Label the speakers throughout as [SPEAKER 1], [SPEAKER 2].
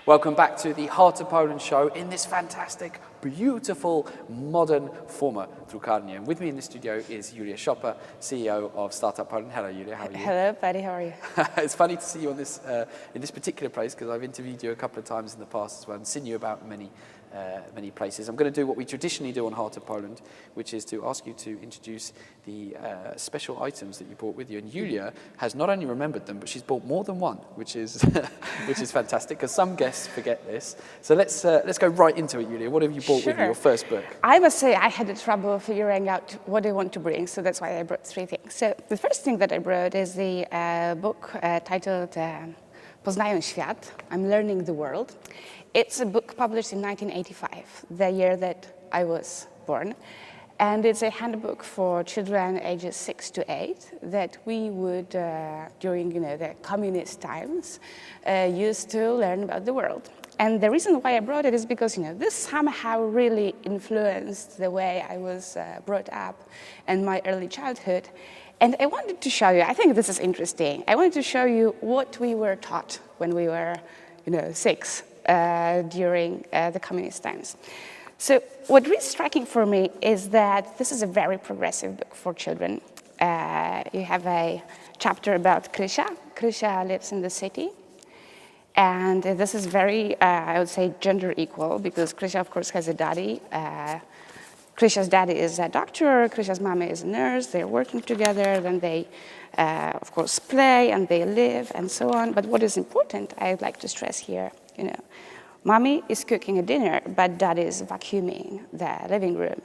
[SPEAKER 1] Welcome back to the Heart of Poland show in this fantastic, beautiful, modern format through Karnie. And with me in the studio is Szopa, CEO of Startup Poland. Hello, Julia. How are you?
[SPEAKER 2] Hello, buddy. How are you?
[SPEAKER 1] It's funny to see you on this in this particular place because I've interviewed you a couple of times in the past as well and seen you about many places. I'm going to do what we traditionally do on Heart of Poland, which is to ask you to introduce the special items that you brought with you. And Julia has not only remembered them, but she's bought more than one, which is which is fantastic because some guests forget this. So let's go right into it, Julia. What have you brought with you? Your first book.
[SPEAKER 2] I must say I had the trouble figuring out what I want to bring, so that's why I brought three things. So the first thing that I brought is the book titled Poznaję świat. I'm Learning the World. It's a book published in 1985, the year that I was born. And it's a handbook for children ages 6 to 8 that we would, during the communist times, use to learn about the world. And the reason why I brought it is because this somehow really influenced the way I was brought up and my early childhood. And I wanted to show you, I think this is interesting, I wanted to show you what we were taught when we were 6 during the communist times. So what really striking for me is that this is a very progressive book for children. You have a chapter about Krysia. Krysia lives in the city. And this is very, I would say, gender equal because Krysia, of course, has a daddy. Krysia's daddy is a doctor. Krysia's mommy is a nurse. They're working together. Then they, of course, play and they live and so on. But what is important, I'd like to stress here, mommy is cooking a dinner, but dad is vacuuming the living room.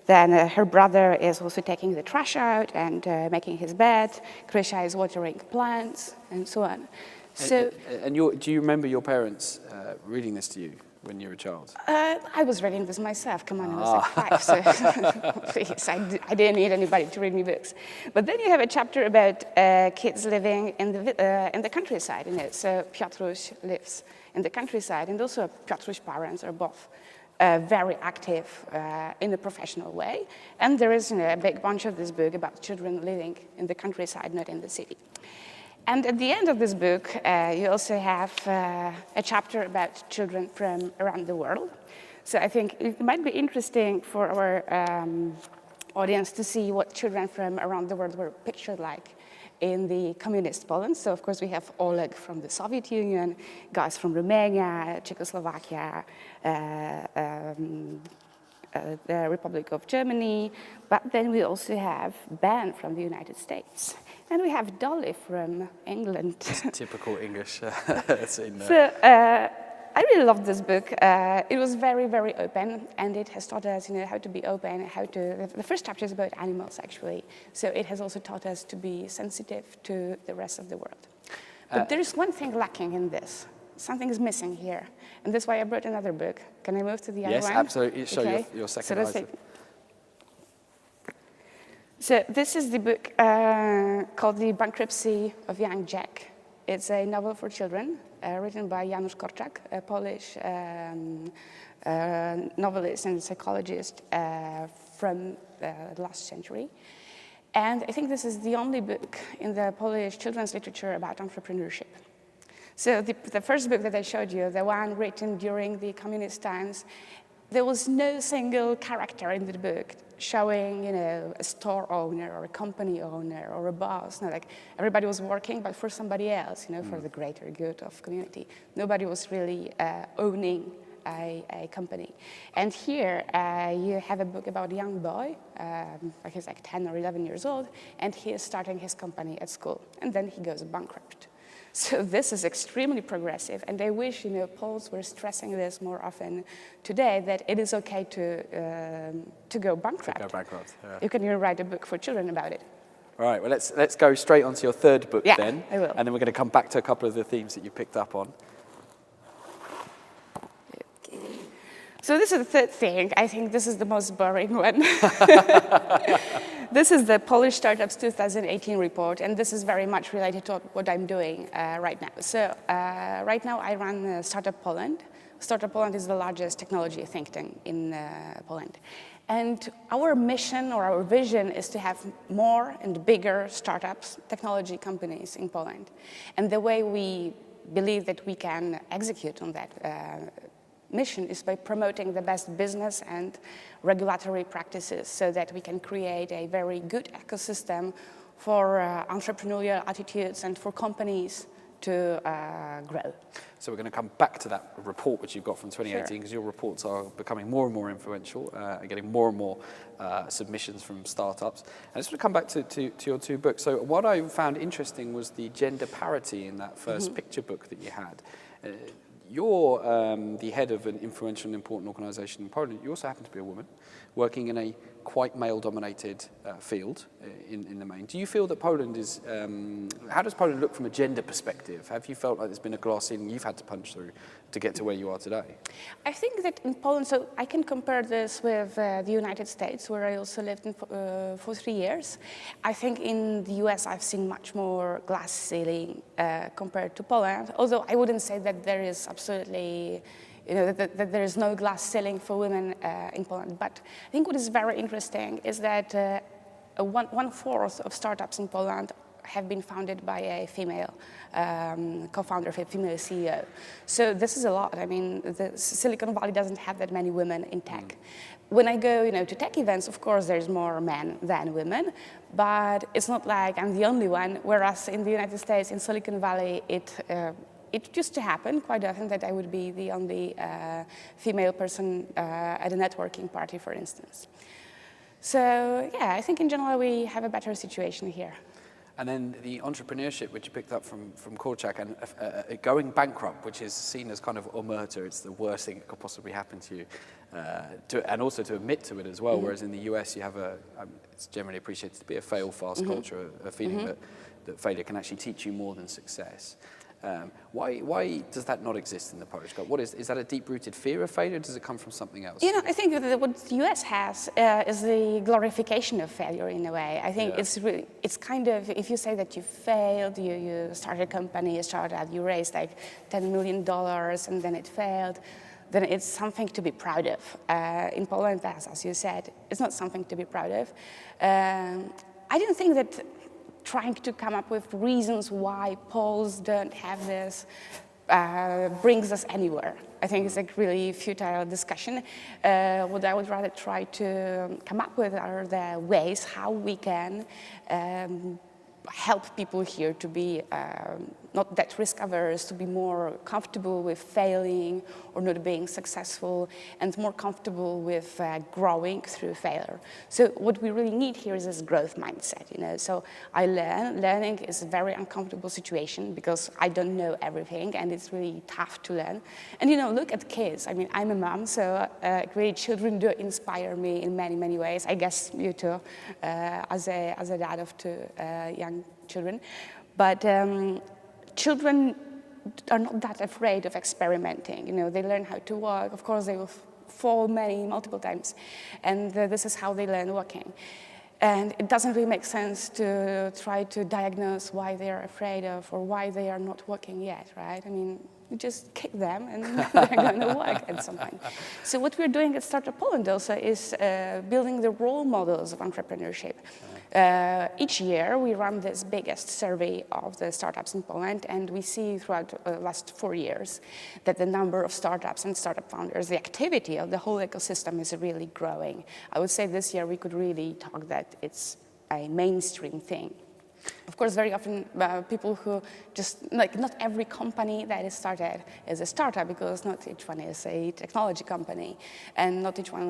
[SPEAKER 2] Then her brother is also taking the trash out and making his bed. Krysia is watering plants and so on. So,
[SPEAKER 1] and do you remember your parents reading this to you when you were a child?
[SPEAKER 2] I was reading this myself. Come on, I was like 5, so please, I didn't need anybody to read me books. But then you have a chapter about kids living in the countryside. So Piotruś lives in the countryside, and also Piotruś's parents are both very active in a professional way. And there is a big bunch of this book about children living in the countryside, not in the city. And at the end of this book, you also have a chapter about children from around the world. So I think it might be interesting for our audience to see what children from around the world were pictured like in the communist Poland. So of course we have Oleg from the Soviet Union, guys from Romania, Czechoslovakia, the Republic of Germany, but then we also have Ben from the United States. And we have Dolly from England.
[SPEAKER 1] Typical English scene there.
[SPEAKER 2] So I really loved this book. It was very, very open, and it has taught us, how to be open, the first chapter is about animals, actually. So it has also taught us to be sensitive to the rest of the world. But there is one thing lacking in this. Something is missing here. And that's why I brought another book. Can I move to the other one?
[SPEAKER 1] Yes, absolutely. Show your second item.
[SPEAKER 2] So this is the book called The Bankruptcy of Young Jack. It's a novel for children written by Janusz Korczak, a Polish novelist and psychologist from the last century. And I think this is the only book in the Polish children's literature about entrepreneurship. So the first book that I showed you, the one written during the communist times, there was no single character in the book showing, a store owner or a company owner or a boss. Like everybody was working, but for somebody else, for the greater good of community. Nobody was really owning a company. And here you have a book about a young boy, he's like 10 or 11 years old, and he is starting his company at school, and then he goes bankrupt. So this is extremely progressive, and I wish Poles were stressing this more often today, that it is okay to go bankrupt.
[SPEAKER 1] To go bankrupt, yeah.
[SPEAKER 2] You can even write a book for children about it.
[SPEAKER 1] All right, well, let's go straight on to your third book then.
[SPEAKER 2] I will.
[SPEAKER 1] And then we're going to come back to a couple of the themes that you picked up on.
[SPEAKER 2] Okay. So this is the third thing. I think this is the most boring one. This is the Polish Startups 2018 report, and this is very much related to what I'm doing right now. So right now I run Startup Poland. Startup Poland is the largest technology think tank in Poland. And our mission or our vision is to have more and bigger startups, technology companies in Poland. And the way we believe that we can execute on that mission is by promoting the best business and regulatory practices so that we can create a very good ecosystem for entrepreneurial attitudes and for companies to grow.
[SPEAKER 1] So we're going to come back to that report which you've got from 2018, because your reports are becoming more and more influential, getting more and more submissions from startups. And I just want to come back to your two books. So what I found interesting was the gender parity in that first picture book that you had. You're the head of an influential and important organisation in Poland. You also happen to be a woman working in a quite male-dominated field in the main. Do you feel that Poland is, how does Poland look from a gender perspective? Have you felt like there's been a glass ceiling you've had to punch through to get to where you are today?
[SPEAKER 2] I think that in Poland, so I can compare this with the United States, where I also lived for 3 years. I think in the US I've seen much more glass ceiling compared to Poland, although I wouldn't say that there is absolutely, that there is no glass ceiling for women in Poland. But I think what is very interesting is that 1/4 of startups in Poland have been founded by a female co-founder, a female CEO. So this is a lot. I mean, the Silicon Valley doesn't have that many women in tech. When I go, to tech events, of course, there's more men than women, but it's not like I'm the only one. Whereas in the United States, in Silicon Valley, it used to happen quite often that I would be the only female person at a networking party, for instance. So yeah, I think in general we have a better situation here.
[SPEAKER 1] And then the entrepreneurship, which you picked up from Korczak, and going bankrupt, which is seen as kind of omerta, it's the worst thing that could possibly happen to you, and also to admit to it as well. Whereas in the US, you have it's generally appreciated to be a fail-fast culture, a feeling that failure can actually teach you more than success. Why does that not exist in the Polish culture? Is that a deep-rooted fear of failure, or does it come from something else?
[SPEAKER 2] I think that what the US has is the glorification of failure in a way. I think it's kind of, if you say that you failed, you started a company, you started out, you raised like $10 million and then it failed, then it's something to be proud of. In Poland, as you said, it's not something to be proud of. I don't think that trying to come up with reasons why Poles don't have this brings us anywhere. I think it's a really futile discussion. What I would rather try to come up with are the ways how we can help people here to be not that risk averse, to be more comfortable with failing or not being successful, and more comfortable with growing through failure. So what we really need here is this growth mindset, So learning is a very uncomfortable situation because I don't know everything and it's really tough to learn. And look at kids. I mean, I'm a mom, so really children do inspire me in many, many ways. I guess you too, as a dad of 2 young children. But children are not that afraid of experimenting. They learn how to walk. Of course, they will fall multiple times. And this is how they learn walking. And it doesn't really make sense to try to diagnose why they are afraid of or why they are not walking yet, right? I mean, you just kick them and they're going to walk at some point. So what we're doing at Startup Poland also is building the role models of entrepreneurship. Each year we run this biggest survey of the startups in Poland, and we see throughout the last 4 years that the number of startups and startup founders, the activity of the whole ecosystem is really growing. I would say this year we could really talk that it's a mainstream thing. Of course, very often people who just, not every company that is started is a startup, because not each one is a technology company, and not each one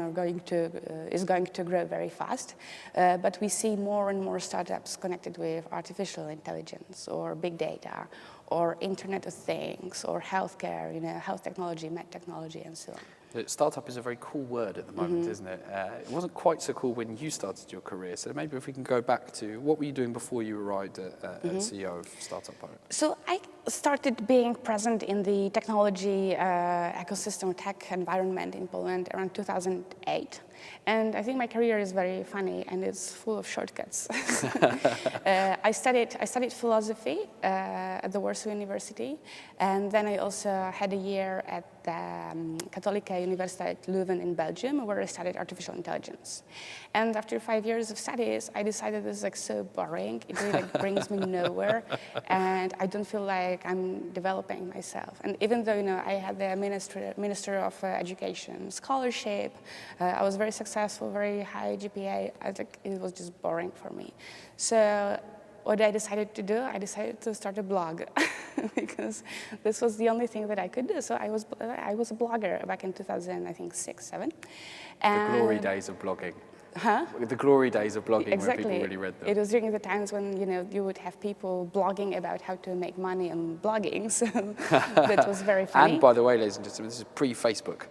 [SPEAKER 2] is going to grow very fast. But we see more and more startups connected with artificial intelligence or big data or Internet of Things or healthcare, health technology, med technology, and so on.
[SPEAKER 1] Startup is a very cool word at the moment, isn't it? It wasn't quite so cool when you started your career. So maybe if we can go back to what were you doing before you arrived at CEO of Startup Poland?
[SPEAKER 2] So I started being present in the technology ecosystem, tech environment in Poland around 2008. And I think my career is very funny and it's full of shortcuts. I studied philosophy at the Warsaw University, and then I also had a year at the Katholieke Universiteit Leuven in Belgium, where I studied artificial intelligence. And after 5 years of studies, I decided this is like so boring. It really like brings me nowhere, and I don't feel like I'm developing myself. And even though I had the Minister of Education scholarship, I was very successful, very high GPA. It was just boring for me. So what I decided to do, I decided to start a blog because this was the only thing that I could do. So I was a blogger back in 2000, I think 6, 7.
[SPEAKER 1] The glory days of blogging.
[SPEAKER 2] Huh?
[SPEAKER 1] The glory days of blogging,
[SPEAKER 2] Exactly.
[SPEAKER 1] when people really read them.
[SPEAKER 2] It was during the times when you would have people blogging about how to make money on blogging. So that was very funny.
[SPEAKER 1] And by the way, ladies and gentlemen, this is pre-Facebook.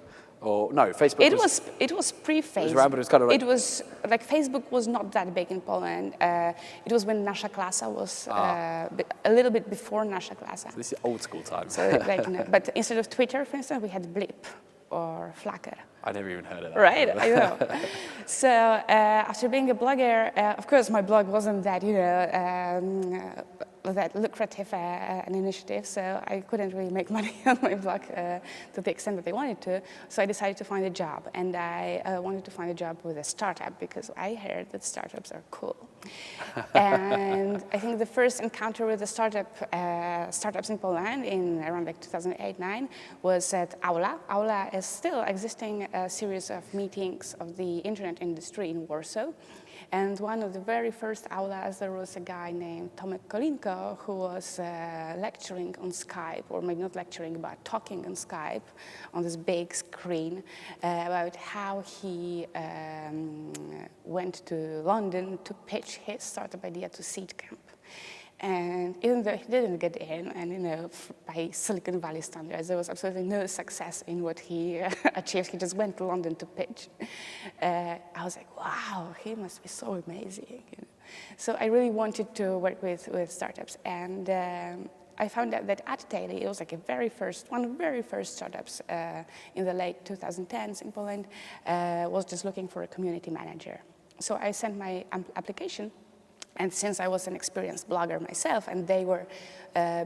[SPEAKER 1] Or no, Facebook
[SPEAKER 2] It was pre-Facebook.
[SPEAKER 1] It was around, but it was kind of like...
[SPEAKER 2] It was like Facebook was not that big in Poland. It was when Nasza Klasa was a little bit before Nasza Klasa.
[SPEAKER 1] So this is old school times.
[SPEAKER 2] So but instead of Twitter, for instance, we had Blip or Flackr.
[SPEAKER 1] I never even heard of that.
[SPEAKER 2] Right, I know. So after being a blogger, of course, my blog wasn't that that lucrative an initiative, so I couldn't really make money on my blog to the extent that I wanted to. So I decided to find a job, and I wanted to find a job with a startup because I heard that startups are cool. And I think the first encounter with the startups in Poland in around like 2008-9 was at Aula. Aula is still existing a series of meetings of the internet industry in Warsaw. And one of the very first aulas, there was a guy named Tomek Kolinko who was lecturing on Skype, or maybe not lecturing, but talking on Skype on this big screen about how he went to London to pitch his startup idea to Seed Camp. And even though he didn't get in, and by Silicon Valley standards, there was absolutely no success in what he achieved. He just went to London to pitch. I was like, wow, he must be so amazing. So I really wanted to work with startups, and I found out that at Daily, it was like one of the very first startups in the late 2010s in Poland, was just looking for a community manager. So I sent my application. And since I was an experienced blogger myself, and they were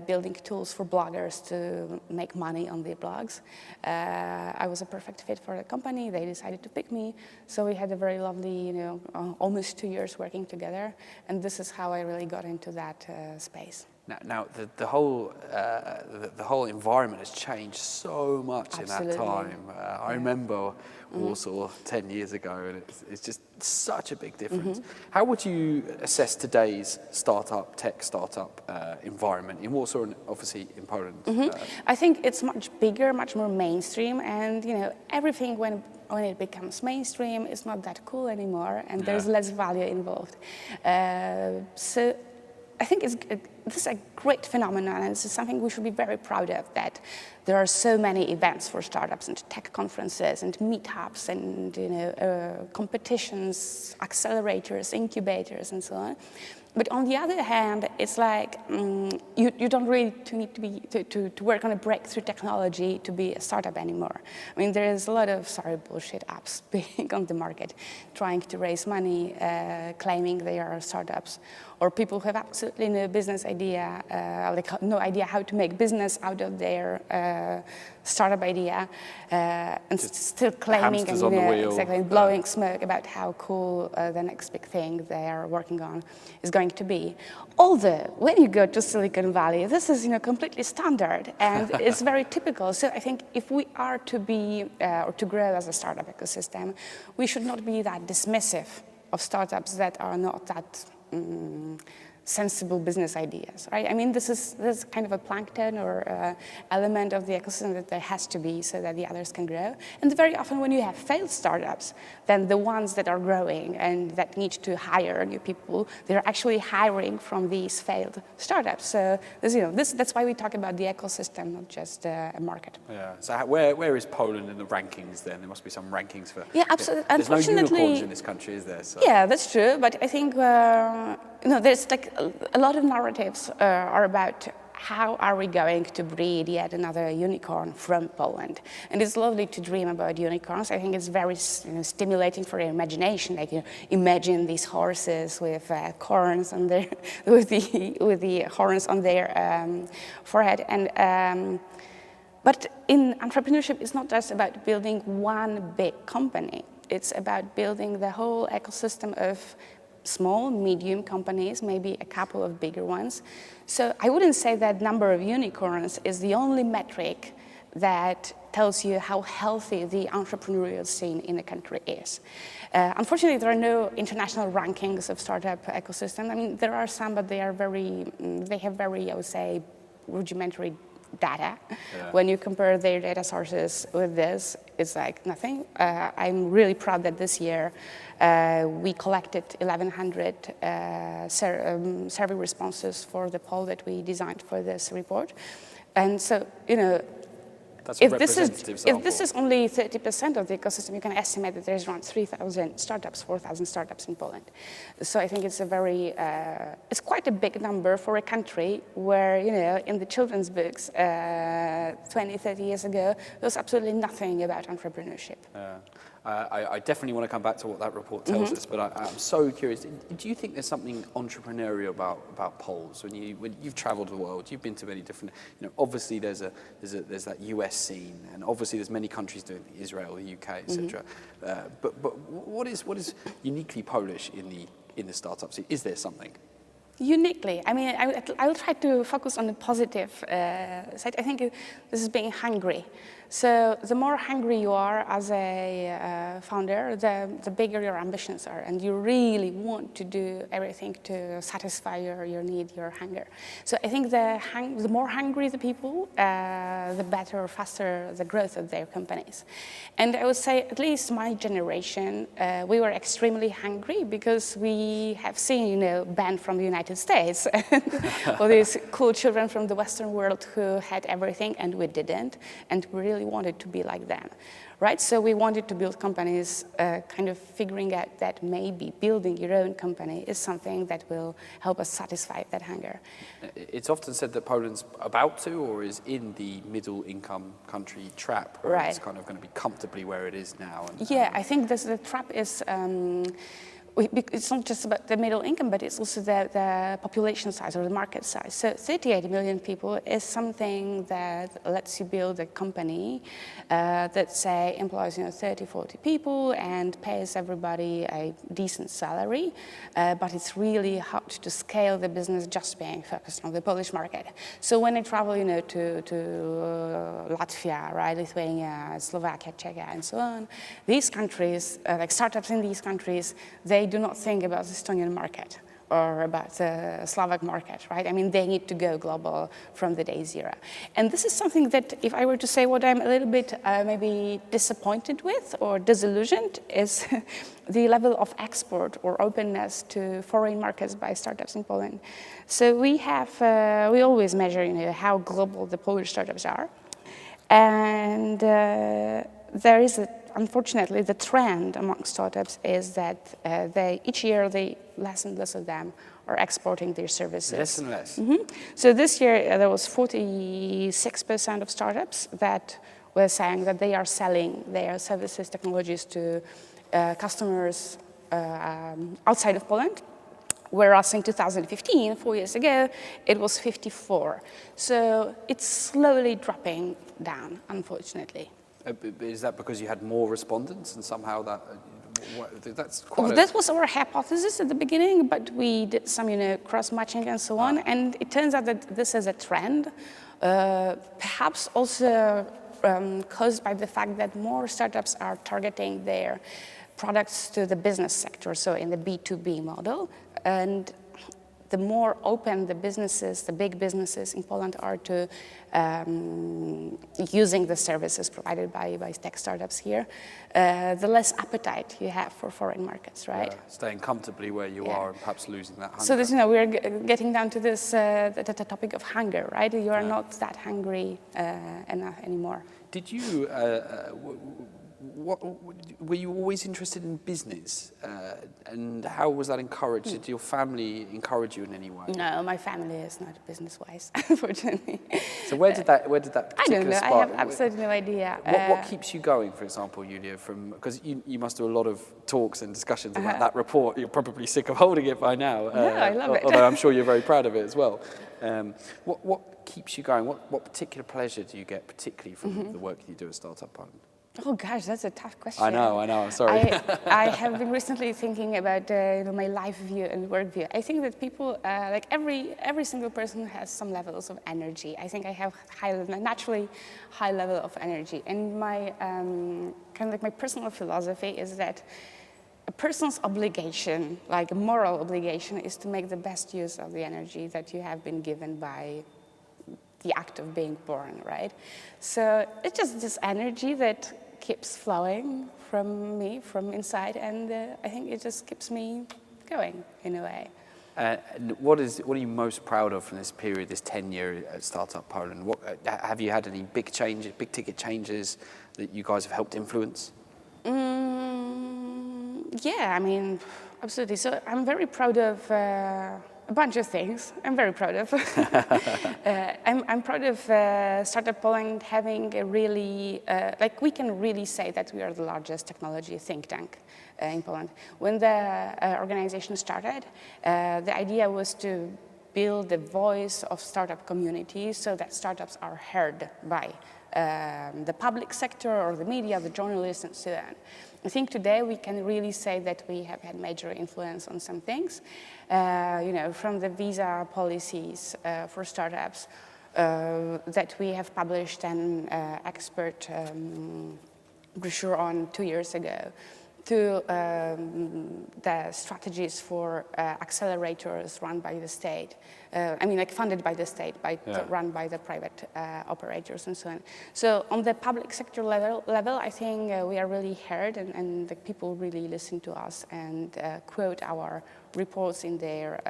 [SPEAKER 2] building tools for bloggers to make money on their blogs, I was a perfect fit for the company. They decided to pick me. So we had a very lovely, almost 2 years working together. And this is how I really got into that space.
[SPEAKER 1] Now the whole environment has changed so much
[SPEAKER 2] Absolutely.
[SPEAKER 1] in that time. I remember Warsaw 10 years ago, and it's just such a big difference. How would you assess today's tech startup environment in Warsaw and obviously in Poland?
[SPEAKER 2] I think it's much bigger, much more mainstream, and everything when it becomes mainstream is not that cool anymore, and there's less value involved. So I think this is a great phenomenon, and this is something we should be very proud of, that there are so many events for startups and tech conferences and meetups and competitions, accelerators, incubators, and so on. But on the other hand, it's like you don't really need to work on a breakthrough technology to be a startup anymore. I mean, there is a lot of bullshit apps being on the market, trying to raise money, claiming they are startups, or people who have absolutely no business idea, no idea how to make business out of their startup idea, and still claiming
[SPEAKER 1] Hamsters on the wheel.
[SPEAKER 2] Exactly, blowing smoke about how cool the next big thing they are working on is going to be. Although, when you go to Silicon Valley, this is completely standard, and it's very typical. So I think if we are to be, or to grow as a startup ecosystem, we should not be that dismissive of startups that are not that sensible business ideas, right? I mean, this is kind of a plankton or element of the ecosystem that there has to be so that the others can grow. And very often when you have failed startups, then the ones that are growing and that need to hire new people, they're actually hiring from these failed startups. So that's why we talk about the ecosystem, not just a market.
[SPEAKER 1] Yeah. So where is Poland in the rankings then? There must be some rankings for...
[SPEAKER 2] Yeah, absolutely.
[SPEAKER 1] There's no unicorns in this country, is there? So.
[SPEAKER 2] Yeah, that's true. But I think there's like a lot of narratives are about how are we going to breed yet another unicorn from Poland. And it's lovely to dream about unicorns. I think it's very stimulating for your imagination. Like imagine these horses with corns on their, with the horns on their forehead. And But in entrepreneurship, it's not just about building one big company. It's about building the whole ecosystem of small, medium companies, maybe a couple of bigger ones. So I wouldn't say that number of unicorns is the only metric that tells you how healthy the entrepreneurial scene in a country is. Unfortunately, there are no international rankings of startup ecosystem. I mean, there are some, but they have very, I would say, rudimentary data. Yeah. When you compare their data sources with this, it's like nothing. I'm really proud that this year we collected 1,100 survey responses for the poll that we designed for this report. And so, you know,
[SPEAKER 1] that's a representative sample.
[SPEAKER 2] If this is only 30% of the ecosystem, you can estimate that there's around 3,000 startups, 4,000 startups in Poland. So I think it's a very, it's quite a big number for a country where, you know, in the children's books 20, 30 years ago, there was absolutely nothing about entrepreneurship.
[SPEAKER 1] I definitely want to come back to what that report tells us, but I'm so curious. Do you think there's something entrepreneurial about Poles? When you've travelled the world, you've been to many different. You know, obviously there's that US scene, and obviously there's many countries doing it, Israel, the UK, etc. But what is uniquely Polish in the startup scene? Is there something?
[SPEAKER 2] Uniquely, I mean, I will try to focus on the positive side. I think this is being hungry. So the more hungry you are as a founder, the bigger your ambitions are, and you really want to do everything to satisfy your need, your hunger. So I think the more hungry the people, the better, faster the growth of their companies. And I would say, at least my generation, we were extremely hungry because we have seen, you know, Ben from the United States, all these cool children from the Western world who had everything and we didn't, and we really wanted to be like them, right? So we wanted to build companies, kind of figuring out that maybe building your own company is something that will help us satisfy that hunger.
[SPEAKER 1] It's often said that Poland's about to or is in the middle income country trap, where
[SPEAKER 2] right.
[SPEAKER 1] It's kind of going to be comfortably where it is now.
[SPEAKER 2] Yeah, I think the trap is it's not just about the middle income, but it's also the population size or the market size. So 38 million people is something that lets you build a company that, say, employs 30, 40 people and pays everybody a decent salary, but it's really hard to scale the business just being focused on the Polish market. So when I travel, to Latvia, right, Lithuania, Slovakia, Czechia, and so on, these countries, like startups in these countries, they do not think about the Estonian market or about the Slovak market, right? I mean, they need to go global from the day zero. And this is something that, if I were to say what I'm a little bit maybe disappointed with or disillusioned, is the level of export or openness to foreign markets by startups in Poland. So we always measure, how global the Polish startups are. And there is unfortunately, the trend among startups is that each year, less and less of them are exporting their services.
[SPEAKER 1] Less and less.
[SPEAKER 2] So this year, there was 46% of startups that were saying that they are selling their services, technologies to customers outside of Poland. Whereas in 2015, 4 years ago, it was 54. So it's slowly dropping down, unfortunately.
[SPEAKER 1] Is that because you had more respondents and somehow that's quite
[SPEAKER 2] that was our hypothesis at the beginning, but we did some, cross-matching and so on, and it turns out that this is a trend, perhaps also caused by the fact that more startups are targeting their products to the business sector, so in the B2B model, and the more open the businesses, the big businesses in Poland are to using the services provided by tech startups here, the less appetite you have for foreign markets, right?
[SPEAKER 1] Yeah, staying comfortably where you are and perhaps losing that hunger.
[SPEAKER 2] So this, we're getting down to this the topic of hunger, right? You are not that hungry enough anymore.
[SPEAKER 1] Did you? Were you always interested in business, and how was that encouraged? Did your family encourage you in any way?
[SPEAKER 2] No, my family is not business-wise, unfortunately.
[SPEAKER 1] So where did that particular
[SPEAKER 2] I don't know.
[SPEAKER 1] spark?
[SPEAKER 2] I have absolutely no idea.
[SPEAKER 1] What keeps you going, for example, Julia? Because you must do a lot of talks and discussions about that report. You're probably sick of holding it by now.
[SPEAKER 2] No, I love it.
[SPEAKER 1] Although I'm sure you're very proud of it as well. What keeps you going? What particular pleasure do you get, particularly from the work you do at Startup Poland?
[SPEAKER 2] Oh gosh, that's a tough question.
[SPEAKER 1] I know, I'm sorry.
[SPEAKER 2] I have been recently thinking about my life view and work view. I think that people, like every single person has some levels of energy. I think I have naturally high level of energy. And my kind of like my personal philosophy is that a person's obligation, like a moral obligation, is to make the best use of the energy that you have been given by the act of being born, right? So it's just this energy that keeps flowing from me, from inside, and I think it just keeps me going in a way.
[SPEAKER 1] What are you most proud of from this period, this tenure at Startup Poland? Have you had any big changes, big ticket changes that you guys have helped influence?
[SPEAKER 2] Yeah, I mean, absolutely. So I'm very proud of a bunch of things. I'm very proud of. I'm proud of Startup Poland having a really, like we can really say that we are the largest technology think tank in Poland. When the organization started, the idea was to build the voice of startup community so that startups are heard by the public sector or the media, the journalists, and so on. I think today we can really say that we have had major influence on some things, from the visa policies for startups that we have published an expert brochure on 2 years ago, to the strategies for accelerators run by the state. Funded by the state, run by the private operators and so on. So on the public sector level I think we are really heard, and the people really listen to us and quote our reports in their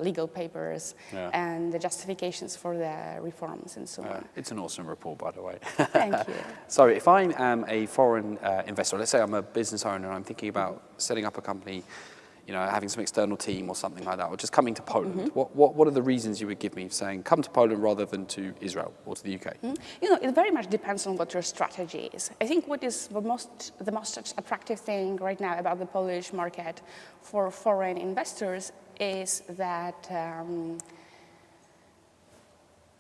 [SPEAKER 2] legal papers and the justifications for the reforms and so on.
[SPEAKER 1] It's an awesome report, by the way.
[SPEAKER 2] Thank you.
[SPEAKER 1] So if I am a foreign investor, let's say I'm a business owner and I'm thinking about setting up a company, having some external team or something like that, or just coming to Poland, what are the reasons you would give me saying come to Poland rather than to Israel or to the UK?
[SPEAKER 2] It very much depends on what your strategy is. I think what is the most attractive thing right now about the Polish market for foreign investors is that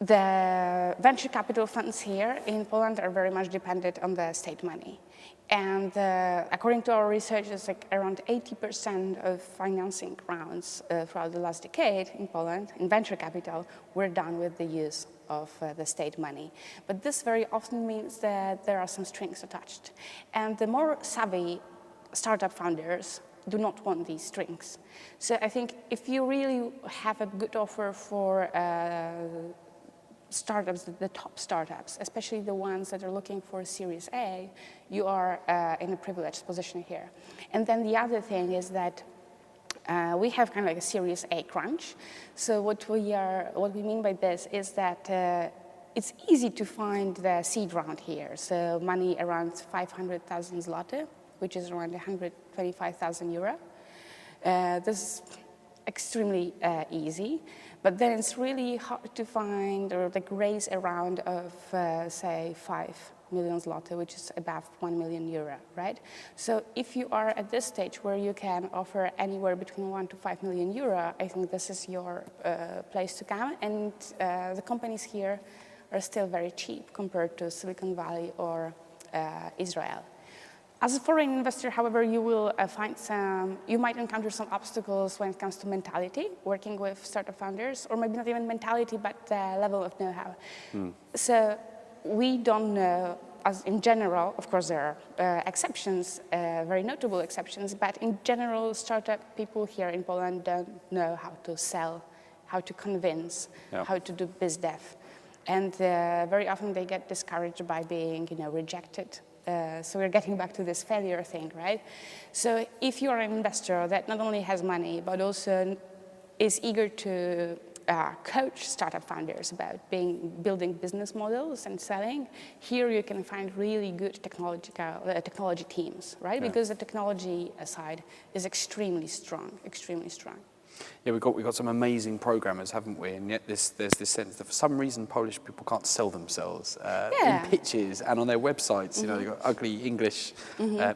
[SPEAKER 2] the venture capital funds here in Poland are very much dependent on the state money. And according to our research, it's like around 80% of financing rounds throughout the last decade in Poland, in venture capital, were done with the use of the state money. But this very often means that there are some strings attached. And the more savvy startup founders do not want these strings. So I think if you really have a good offer for startups, the top startups, especially the ones that are looking for a Series A, you are in a privileged position here. And then the other thing is that we have kind of like a Series A crunch. So what we mean by this is that it's easy to find the seed round here. So money around 500,000 zloty, which is around 125,000 euro. This is extremely easy, but then it's really hard to find or like raise a round of say 5 million zloty, which is above 1 million euro, right? So if you are at this stage where you can offer anywhere between 1 to 5 million euro, I think this is your place to come. And the companies here are still very cheap compared to Silicon Valley or Israel. As a foreign investor, however, you will you might encounter some obstacles when it comes to mentality, working with startup founders, or maybe not even mentality, but the level of know-how. So we don't know, as in general, of course there are exceptions, very notable exceptions, but in general, startup people here in Poland don't know how to sell, how to convince, how to do biz dev. And very often they get discouraged by being, rejected. So we're getting back to this failure thing, right? So if you're an investor that not only has money, but also is eager to coach startup founders about building business models and selling, here you can find really good technology teams, right? Yeah. Because the technology side is extremely strong, extremely strong.
[SPEAKER 1] Yeah, we've got some amazing programmers, haven't we? And yet there's this sense that for some reason Polish people can't sell themselves in pitches and on their websites. You know, they've got ugly English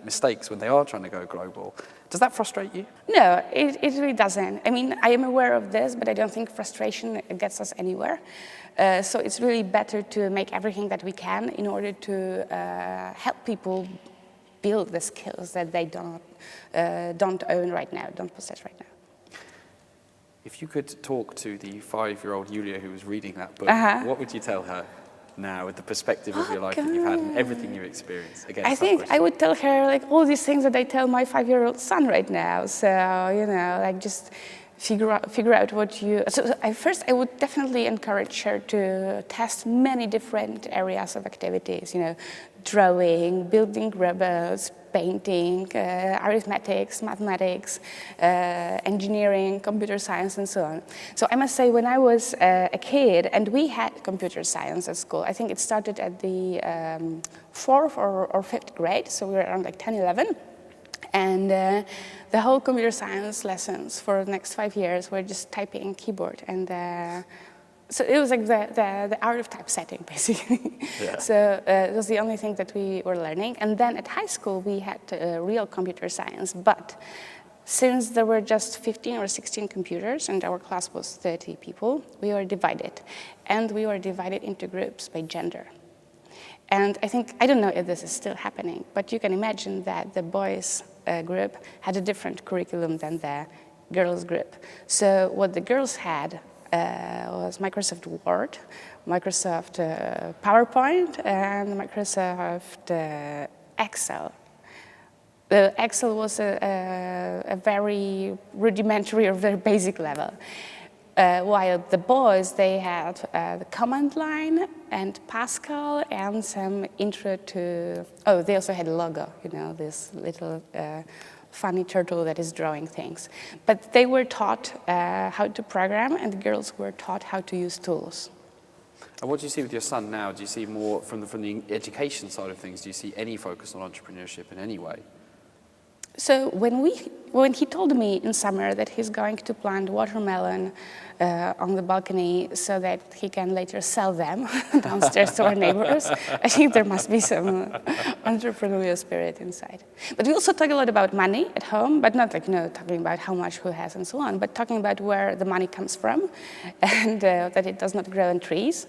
[SPEAKER 1] mistakes when they are trying to go global. Does that frustrate you?
[SPEAKER 2] No, it really doesn't. I mean, I am aware of this, but I don't think frustration gets us anywhere. So it's really better to make everything that we can in order to help people build the skills that they don't own right now, don't possess right now.
[SPEAKER 1] If you could talk to the 5-year-old Julia who was reading that book, what would you tell her now with the perspective of your life that you've had and everything you've experienced? Again,
[SPEAKER 2] I think I would tell her like all these things that I tell my 5-year-old son right now. So, you know, like just figure out what you... So first, I would definitely encourage her to test many different areas of activities, you know, drawing, building robots, painting, arithmetics, mathematics, engineering, computer science, and so on. So I must say, when I was a kid, and we had computer science at school, I think it started at the 4th or 5th grade, so we were around like 10, 11. And the whole computer science lessons for the next 5 years were just typing keyboard. And so it was like the art of typesetting, basically. Yeah. So it was the only thing that we were learning. And then at high school, we had real computer science. But since there were just 15 or 16 computers, and our class was 30 people, we were divided. And we were divided into groups by gender. And I think, I don't know if this is still happening, but you can imagine that the boys' group had a different curriculum than the girls' group. So what the girls had was Microsoft Word, Microsoft PowerPoint, and Microsoft Excel. The Excel was a very rudimentary or very basic level. While the boys, they had the command line and Pascal and some intro to, oh, they also had logo, you know, this little funny turtle that is drawing things. But they were taught how to program, and the girls were taught how to use tools.
[SPEAKER 1] And what do you see with your son now? Do you see more from the education side of things? Do you see any focus on entrepreneurship in any way?
[SPEAKER 2] So when he told me in summer that he's going to plant watermelon on the balcony so that he can later sell them downstairs to our neighbors, I think there must be some entrepreneurial spirit inside. But we also talk a lot about money at home, but not like, you know, talking about how much who has and so on, but talking about where the money comes from and that it does not grow in trees.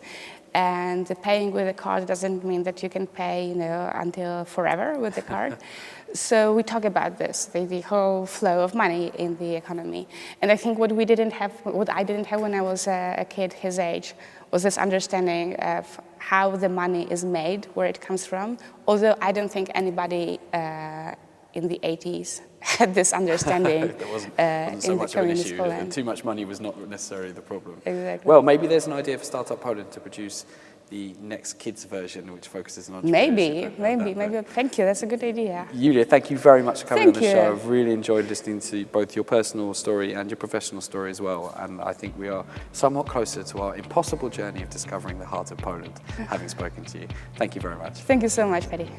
[SPEAKER 2] And paying with a card doesn't mean that you can pay, you know, until forever with the card. So we talk about this, the whole flow of money in the economy. And I think what I didn't have when I was a kid his age was this understanding of how the money is made, where it comes from. Although I don't think anybody in the 80s had this understanding.
[SPEAKER 1] There wasn't so much of an issue.
[SPEAKER 2] Poland.
[SPEAKER 1] Too much money was not necessarily the problem.
[SPEAKER 2] Exactly.
[SPEAKER 1] Well, maybe there's an idea for Startup Poland to produce the next kids version, which focuses on entrepreneurship.
[SPEAKER 2] Maybe. Thank you. That's a good idea.
[SPEAKER 1] Julia, thank you very much for coming on the
[SPEAKER 2] Thank you.
[SPEAKER 1] show. I've really enjoyed listening to both your personal story and your professional story as well. And I think we are somewhat closer to our impossible journey of discovering the heart of Poland, having spoken to you. Thank you very much.
[SPEAKER 2] Thank you so much, Paddy.